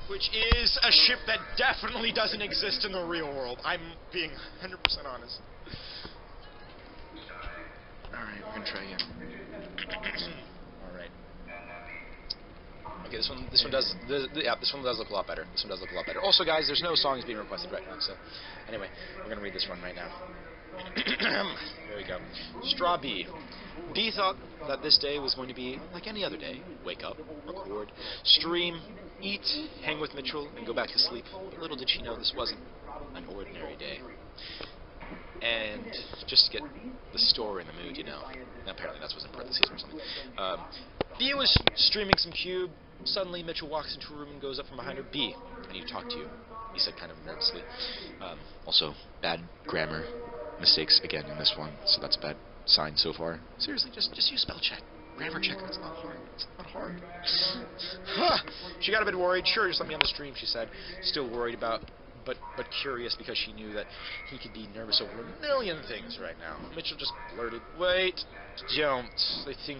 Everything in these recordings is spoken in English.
which is a ship that definitely doesn't exist in the real world. I'm being 100% honest. Alright, we're gonna try again. Alright. Okay, this one does look a lot better. This one does look a lot better. Also, guys, there's no songs being requested right now, so anyway, we're gonna read this one right now. Here we go. Straw B. B thought that this day was going to be like any other day. Wake up, record, stream, eat, hang with Mitchell, and go back to sleep. But little did she know this wasn't an ordinary day. And just to get the story in the mood, you know. Apparently that's what's in parentheses or something. B was streaming some cube. Suddenly Mitchell walks into a room and goes up from behind her. B, I need to talk to you, he said kind of nervously. Also, bad grammar mistakes again in this one, so that's a bad sign so far. Seriously, just use spell check. Grammar checker, it's not hard. It's not hard. She got a bit worried. Sure, just let me on the stream, she said. Still worried about, but curious because she knew that he could be nervous over a million things right now. Mitchell just blurted, wait, don't. I think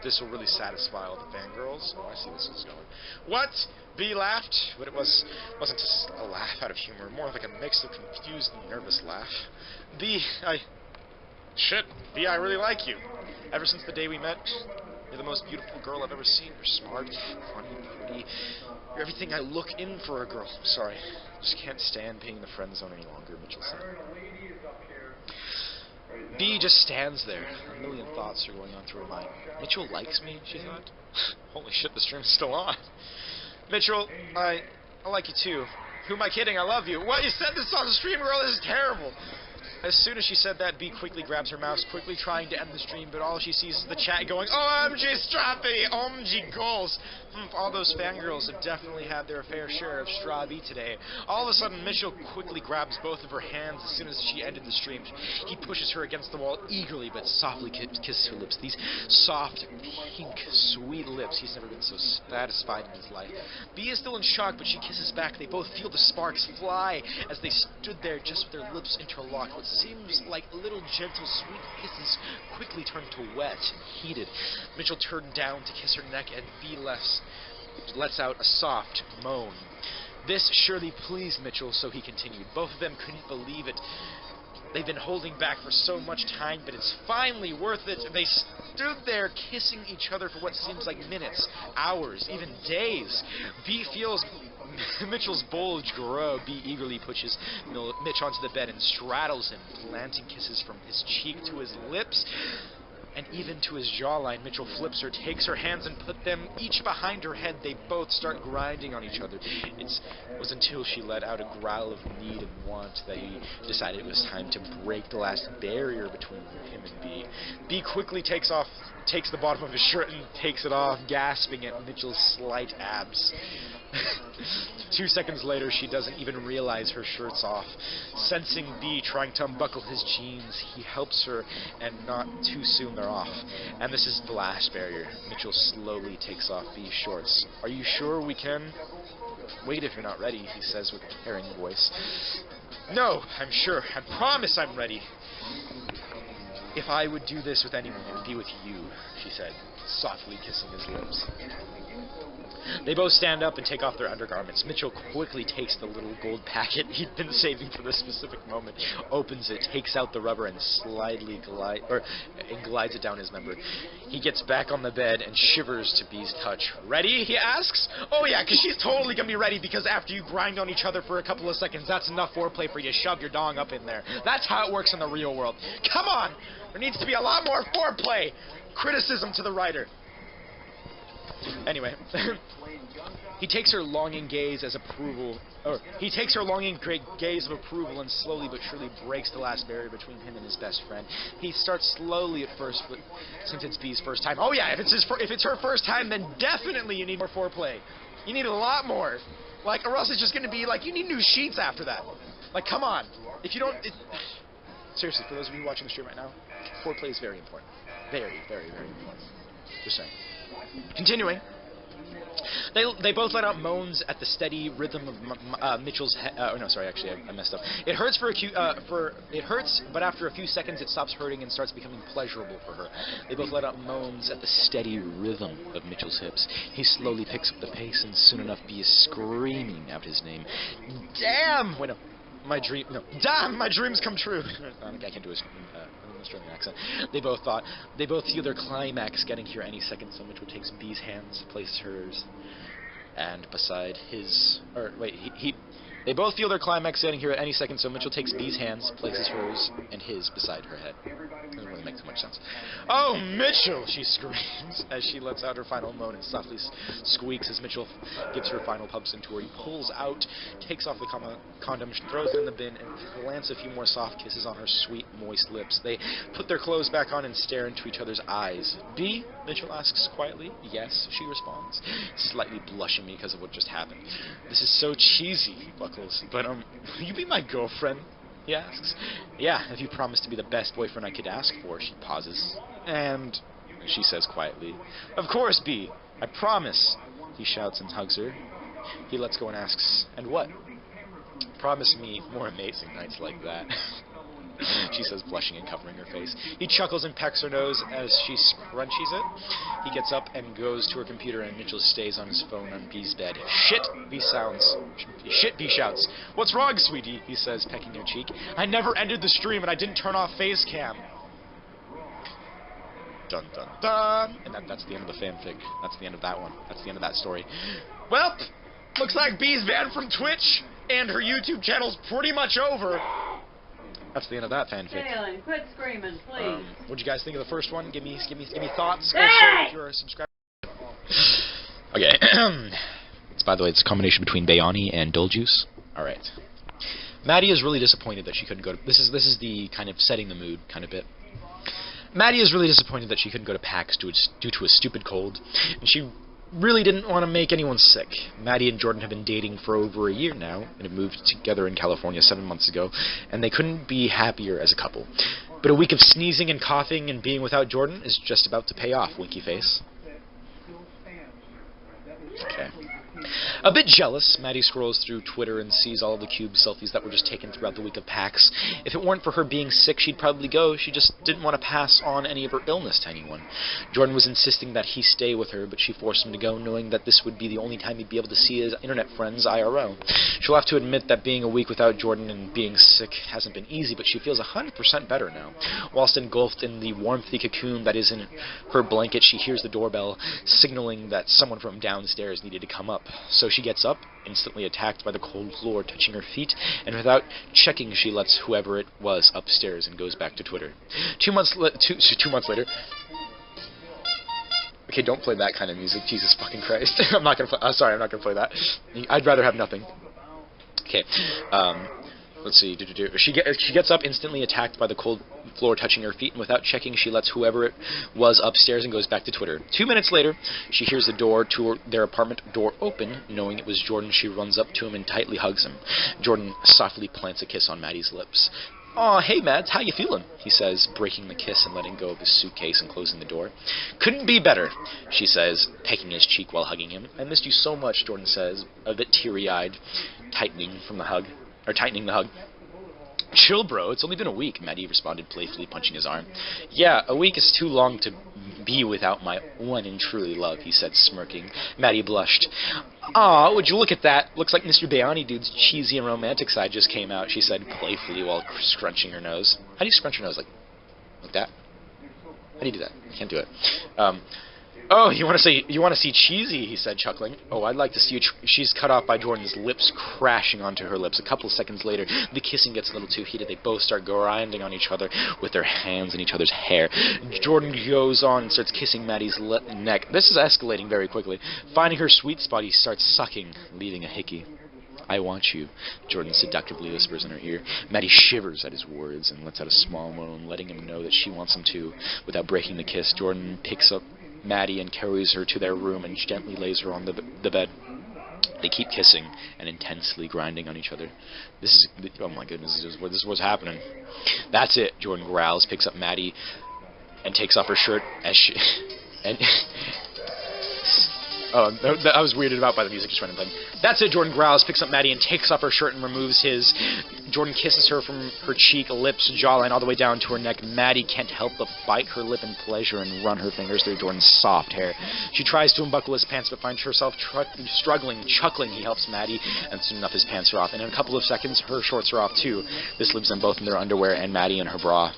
this will really satisfy all the fangirls. Oh, I see this is going. What? B laughed, but it wasn't just a laugh out of humor, more like a mix of confused and nervous laugh. B, Shit, B, I really like you. Ever since the day we met, you're the most beautiful girl I've ever seen. You're smart, funny, pretty. You're everything I look in for a girl. Sorry, just can't stand being in the friend zone any longer, Mitchell said. B just stands there. A million thoughts are going on through her mind. Mitchell likes me, she thought. Holy shit, the stream's still on. Mitchell, I like you too. Who am I kidding? I love you. What? You said this on the stream, girl? This is terrible. As soon as she said that, B quickly grabs her mouse, quickly trying to end the stream, but all she sees is the chat going, OMG Strappy! OMG goals! All those fangirls have definitely had their fair share of Straw B today. All of a sudden, Mitchell quickly grabs both of her hands as soon as she ended the stream. He pushes her against the wall eagerly, but softly kisses her lips. These soft, pink, sweet lips. He's never been so satisfied in his life. B is still in shock, but she kisses back. They both feel the sparks fly as they stood there just with their lips interlocked. What seems like little, gentle, sweet kisses quickly turned to wet, heated. Mitchell turned down to kiss her neck, and B lets out a soft moan. This surely pleased Mitchell, so he continued. Both of them couldn't believe it. They've been holding back for so much time, but it's finally worth it. And they stood there kissing each other for what seems like minutes, hours, even days. B feels Mitchell's bulge grow. B eagerly pushes Mitch onto the bed and straddles him, planting kisses from his cheek to his lips and even to his jawline. Mitchell flips her, takes her hands, and put them each behind her head. They both start grinding on each other. It was until she let out a growl of need and want that he decided it was time to break the last barrier between him and B. B quickly takes the bottom of his shirt and takes it off, gasping at Mitchell's slight abs. 2 seconds later, she doesn't even realize her shirt's off. Sensing B trying to unbuckle his jeans, he helps her, and not too soon they're off. And this is the last barrier. Mitchell slowly takes off B's shorts. Are you sure we can? Wait if you're not ready, he says with a caring voice. No, I'm sure. I promise I'm ready. If I would do this with anyone, it would be with you, she said, softly kissing his lips. They both stand up and take off their undergarments. Mitchell quickly takes the little gold packet he'd been saving for this specific moment, opens it, takes out the rubber, and glides it down his member. He gets back on the bed and shivers to B's touch. Ready? He asks. Oh yeah, because she's totally going to be ready, because after you grind on each other for a couple of seconds, that's enough foreplay for you to shove your dong up in there. That's how it works in the real world. Come on! There needs to be a lot more foreplay! Criticism to the writer. Anyway, he takes her longing gaze as approval, he takes her longing gaze of approval and slowly but surely breaks the last barrier between him and his best friend. He starts slowly at first, but since it's B's first time, oh yeah, if it's her first time, then definitely you need more foreplay. You need a lot more. Like, or else it's just going to be like, you need new sheets after that. Like, come on. If you don't, seriously, for those of you watching the stream right now, foreplay is very important. Very, very, very important. Just saying. Continuing. They both let out moans at the steady rhythm of Mitchell's oh no, sorry, actually I messed up. It hurts it hurts, but after a few seconds it stops hurting and starts becoming pleasurable for her. They both let out moans at the steady rhythm of Mitchell's hips. He slowly picks up the pace, and soon enough B is screaming out his name. Damn! Wait, no. Damn, my dreams come true. I can't do an Australian accent. They both feel their climax getting here any second, so Mitchell takes B's hands, places hers, and beside his, they both feel their climax getting here at any second, so Mitchell takes B's hands, places hers, and his beside her head. Doesn't really make too much sense. Oh, Mitchell! She screams as she lets out her final moan and softly squeaks as Mitchell gives her final pumps into her. He pulls out, takes off the condom, throws it in the bin, and plants a few more soft kisses on her sweet, moist lips. They put their clothes back on and stare into each other's eyes. B? Mitchell asks quietly. Yes, she responds, slightly blushing because of what just happened. This is so cheesy, he buckles. But, will you be my girlfriend? He asks. Yeah, if you promise to be the best boyfriend I could ask for, she pauses. And she says quietly, of course, B, I promise, he shouts and hugs her. He lets go and asks, and what? Promise me more amazing nights like that. She says, blushing and covering her face. He chuckles and pecks her nose as she scrunchies it. He gets up and goes to her computer, and Mitchell stays on his phone on B's bed. Shit, B shouts. What's wrong, sweetie? He says, pecking her cheek. I never ended the stream, and I didn't turn off face cam. Dun dun dun. And that's the end of the fanfic. That's the end of that one. That's the end of that story. Well, looks like B's banned from Twitch, and her YouTube channel's pretty much over. That's the end of that fanfic. Jalen, quit screaming, please. What'd you guys think of the first one? Give me thoughts. Also, if you're a subscriber. Okay. By the way, it's a combination between Bayani and Dole Juice. All right. Maddie is really disappointed that she couldn't go to. This is the kind of setting the mood kind of bit. Maddie is really disappointed that she couldn't go to PAX due to a stupid cold, and she really didn't want to make anyone sick. Maddie and Jordan have been dating for over a year now, and have moved together in California 7 months ago, and they couldn't be happier as a couple. But a week of sneezing and coughing and being without Jordan is just about to pay off, winky face. Okay. A bit jealous, Maddie scrolls through Twitter and sees all of the cube selfies that were just taken throughout the week of PAX. If it weren't for her being sick, she'd probably go. She just didn't want to pass on any of her illness to anyone. Jordan was insisting that he stay with her, but she forced him to go, knowing that this would be the only time he'd be able to see his internet friends IRL. She'll have to admit that being a week without Jordan and being sick hasn't been easy, but she feels 100% better now. Whilst engulfed in the warmthy cocoon that is in her blanket, she hears the doorbell, signaling that someone from downstairs needed to come up. So she gets up, instantly attacked by the cold floor touching her feet, and without checking, she lets whoever it was upstairs and goes back to Twitter. 2 months later. Okay, don't play that kind of music, Jesus fucking Christ. I'm not gonna play that. I'd rather have nothing. Okay, let's see. She gets up, instantly attacked by the cold floor touching her feet, and without checking, she lets whoever it was upstairs and goes back to Twitter. 2 minutes later, she hears the door to their apartment door open. Knowing it was Jordan, she runs up to him and tightly hugs him. Jordan softly plants a kiss on Maddie's lips. "Aw, hey, Mads, how you feeling?" he says, breaking the kiss and letting go of his suitcase and closing the door. "Couldn't be better," she says, pecking his cheek while hugging him. "I missed you so much," Jordan says, a bit teary-eyed, tightening the hug. "Chill, bro, it's only been a week," Maddie responded, playfully punching his arm. "Yeah, a week is too long to be without my one and truly love," he said, smirking. Maddie blushed. "Aw, would you look at that? Looks like Mr. Bayani dude's cheesy and romantic side just came out," she said, playfully while scrunching her nose. How do you scrunch your nose? Like that? How do you do that? I can't do it. "Oh, you want to see cheesy?" he said, chuckling. "Oh, I'd like to see you." She's cut off by Jordan's lips crashing onto her lips. A couple seconds later, the kissing gets a little too heated. They both start grinding on each other with their hands in each other's hair. Jordan goes on and starts kissing Maddie's neck. This is escalating very quickly. Finding her sweet spot, he starts sucking, leaving a hickey. "I want you," Jordan seductively whispers in her ear. Maddie shivers at his words and lets out a small moan, letting him know that she wants him too. Without breaking the kiss, Jordan picks up Maddie and carries her to their room and gently lays her on the bed. They keep kissing and intensely grinding on each other. Oh my goodness, this is what's happening. "That's it," Jordan growls, picks up Maddie, and takes off her shirt as she... Oh, I was weirded out by the music just running playing. That's it, Jordan growls, picks up Maddie, and takes off her shirt and removes his. Jordan kisses her from her cheek, lips, jawline, all the way down to her neck. Maddie can't help but bite her lip in pleasure and run her fingers through Jordan's soft hair. She tries to unbuckle his pants, but finds herself struggling, chuckling. He helps Maddie, and soon enough his pants are off. And in a couple of seconds, her shorts are off too. This leaves them both in their underwear and Maddie in her bra.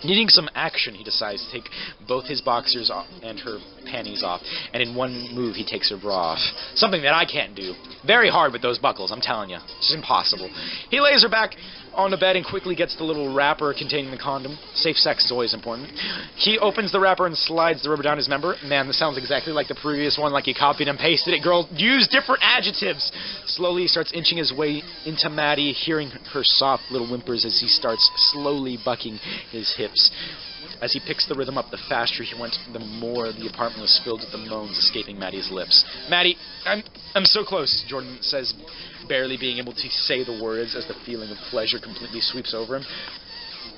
Needing some action, he decides to take both his boxers off and her panties off, and in one move he takes her bra off. Something that I can't do. Very hard with those buckles, I'm telling you. It's impossible. He lays her back on the bed and quickly gets the little wrapper containing the condom. Safe sex is always important. He opens the wrapper and slides the rubber down his member. Man, this sounds exactly like the previous one, like he copied and pasted it. Girl, use different adjectives. Slowly he starts inching his way into Maddie, hearing her soft little whimpers as he starts slowly bucking his hips. As he picks the rhythm up, the faster he went, the more the apartment was filled with the moans escaping Maddie's lips. Maddie, I'm so close, Jordan says, barely being able to say the words as the feeling of pleasure completely sweeps over him.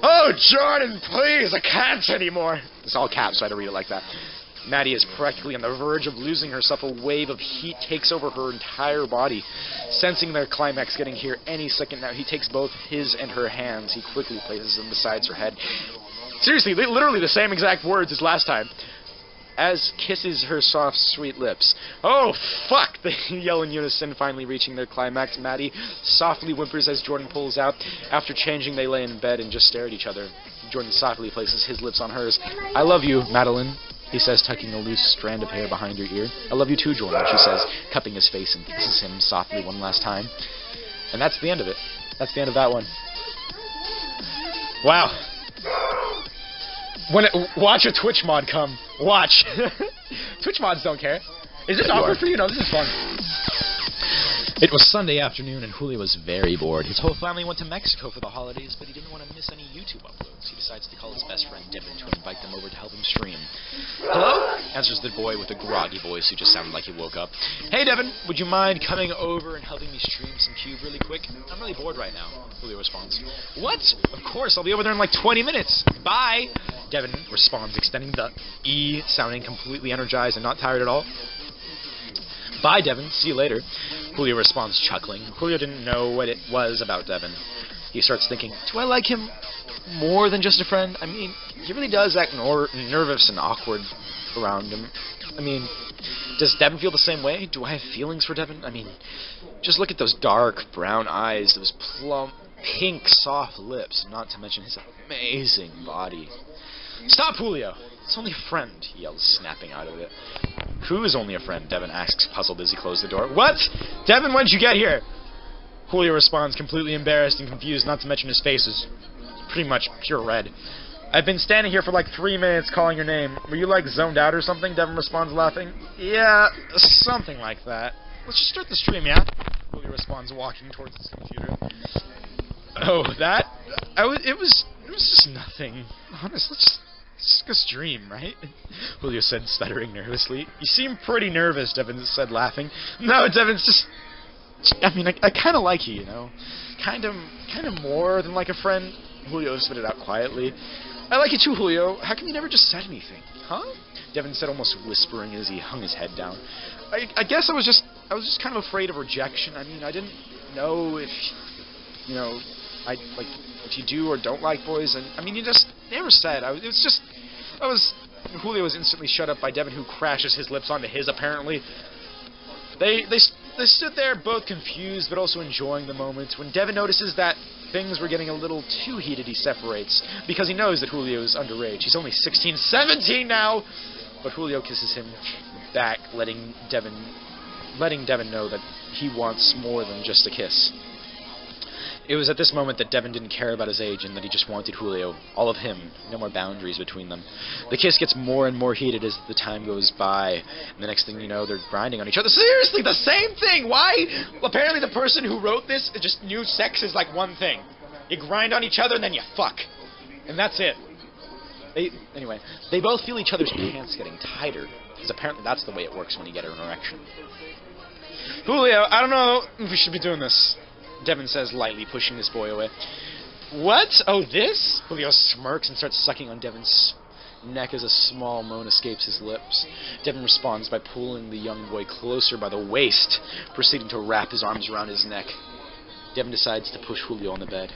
Oh, Jordan, please, I can't anymore. It's all caps, so I had to read it like that. Maddie is practically on the verge of losing herself. A wave of heat takes over her entire body. Sensing their climax getting here any second now, he takes both his and her hands. He quickly places them beside her head. Seriously, literally the same exact words as last time. As kisses her soft, sweet lips. Oh, fuck! They yell in unison, finally reaching their climax. Maddie softly whimpers as Jordan pulls out. After changing, they lay in bed and just stare at each other. Jordan softly places his lips on hers. I love you, Madeline, he says, tucking a loose strand of hair behind her ear. I love you too, Jordan, she says, cupping his face and kisses him softly one last time. And that's the end of it. That's the end of that one. Wow. Watch a Twitch mod come. Watch. Twitch mods don't care. Is this awkward for you? No, this is fun. It was Sunday afternoon, and Julio was very bored. His whole family went to Mexico for the holidays, but he didn't want to miss any YouTube uploads. He decides to call his best friend Devon to invite them over to help him stream. Hello? Answers the boy with a groggy voice who just sounded like he woke up. Hey, Devon, would you mind coming over and helping me stream some Cube really quick? I'm really bored right now, Julio responds. What? Of course, I'll be over there in like 20 minutes. Bye! Devon responds, extending the E, sounding completely energized and not tired at all. Bye, Devon. See you later. Julio responds, chuckling. Julio didn't know what it was about Devon. He starts thinking, do I like him more than just a friend? I mean, he really does act nervous and awkward around him. I mean, does Devon feel the same way? Do I have feelings for Devon? I mean, just look at those dark brown eyes, those plump, pink, soft lips, not to mention his amazing body. Stop, Julio! It's only a friend, he yells, snapping out of it. Who is only a friend? Devon asks, puzzled as he closed the door. What? Devon, when'd you get here? Julio responds, completely embarrassed and confused, not to mention his face is pretty much pure red. I've been standing here for like 3 minutes calling your name. Were you like zoned out or something? Devon responds, laughing. Yeah, something like that. Let's just start the stream, yeah? Julio responds, walking towards his computer. Oh, that? It was just nothing. Honestly, just go stream, right? Julio said, stuttering nervously. You seem pretty nervous, Devon said, laughing. No, Devon's just... I mean, I kind of like you, you know? Kind of more than like a friend. Julio spit it out quietly. I like you too, Julio. How come you never just said anything? Huh? Devon said, almost whispering as he hung his head down. I guess I was just kind of afraid of rejection. I mean, I didn't know if, you know, if you do or don't like boys, and I mean, you just never said. Julio was instantly shut up by Devon, who crashes his lips onto his. Apparently, they stood there, both confused but also enjoying the moment. When Devon notices that things were getting a little too heated, he separates because he knows that Julio is underage. He's only 16, 17 now, but Julio kisses him back, letting Devon know that he wants more than just a kiss. It was at this moment that Devon didn't care about his age and that he just wanted Julio, all of him, no more boundaries between them. The kiss gets more and more heated as the time goes by, and the next thing you know, they're grinding on each other. Seriously, the same thing! Why? Apparently the person who wrote this just knew sex is like one thing. You grind on each other and then you fuck. And that's it. Anyway, they both feel each other's pants getting tighter, because apparently that's the way it works when you get an erection. Julio, I don't know if we should be doing this, Devon says, lightly pushing this boy away. What? Oh, this? Julio smirks and starts sucking on Devon's neck as a small moan escapes his lips. Devon responds by pulling the young boy closer by the waist, proceeding to wrap his arms around his neck. Devon decides to push Julio on the bed.